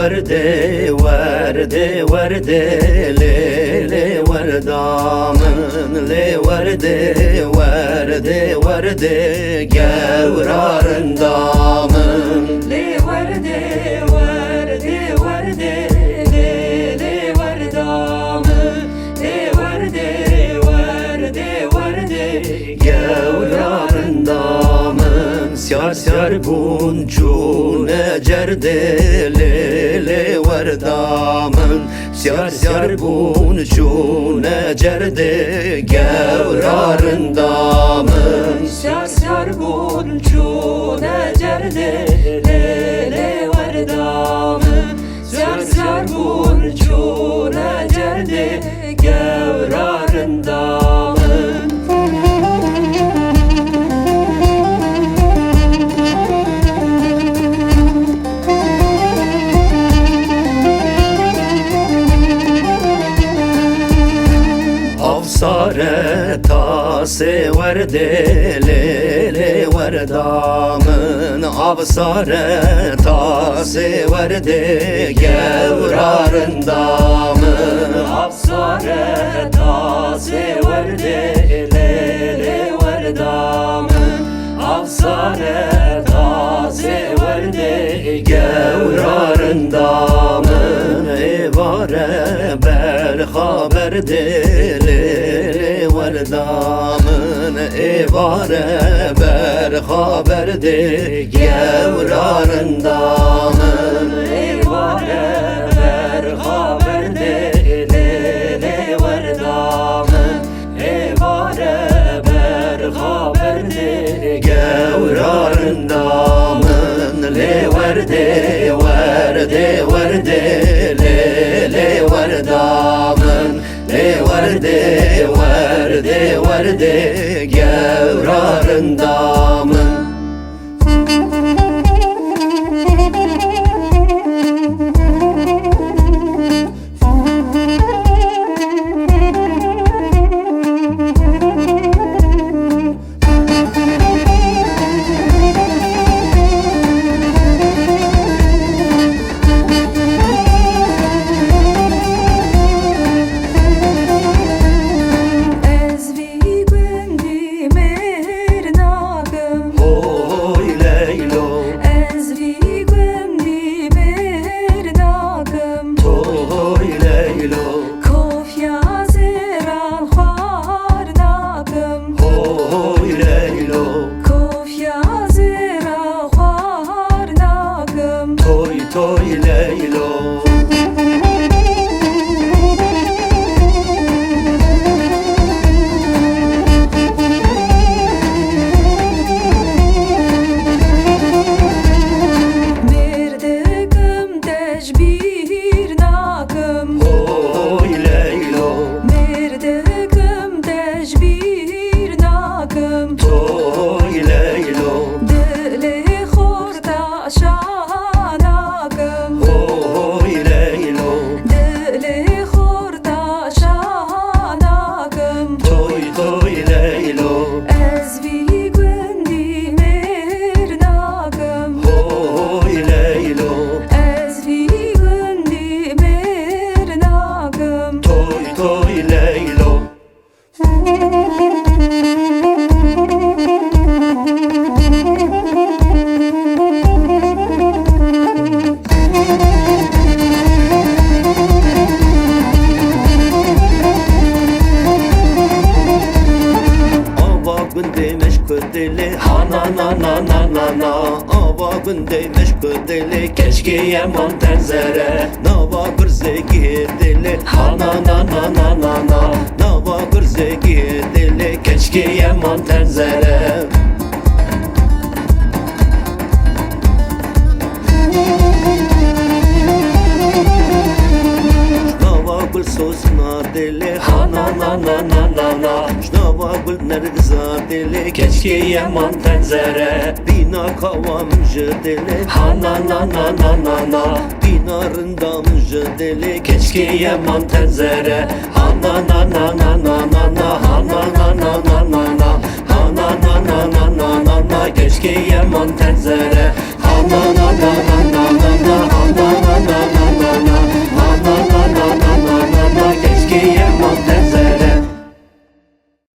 Verde verde verde le verdamın le verde verde verde gevrarın damın le verde verde verde le verdamın le verde verde verde gevrarın damın Syar syar buncu necerde le verdamın Syar syar buncu necerde gevrarın damın Syar syar buncu necerde le verdamın Syar syar buncu necerde gevrarın damın Sare tase verde le verdamın Avsare tase verde gevrarın damın Avsare tase verde le verdamın Avsare tase verde gevrarın damın Evare bel haber dele verdamın Evare bel haber de gevrarın damın Evare bel haber de le verdamın Evare bel haber de gevrarın damın Le verde verde verde le verdamın Le verde verde verde gevrarın damın Toy Leylo Merdegim tecbir nakım Toy Leylo Merdegim tecbir nakım Toy Leylo Dili khurda şanakım Toy Leylo Dili khurda şanakım Toy Toy Leylo Ezvi gündi mernakım Toy Leylo Ezvi gündi mernakım Toy Toy Leylo Demiş köteli hana na na na na na Ava gün demiş köteli keşke yemon tenzere Nava gırzeki deli hana na na na na na Nava gırzeki deli keşke yemon tenzere Nava sosna dili ha na na na na na na Şnava gul nergiza dili keşke yaman tenzere Dina kavam dili ha na na na na na na Dinarından dili keşke yaman tenzere Ha na na na na na na na ha na na na na na na Ha na na na na na na na keşke yaman tenzere Ha na na na na na na na ha na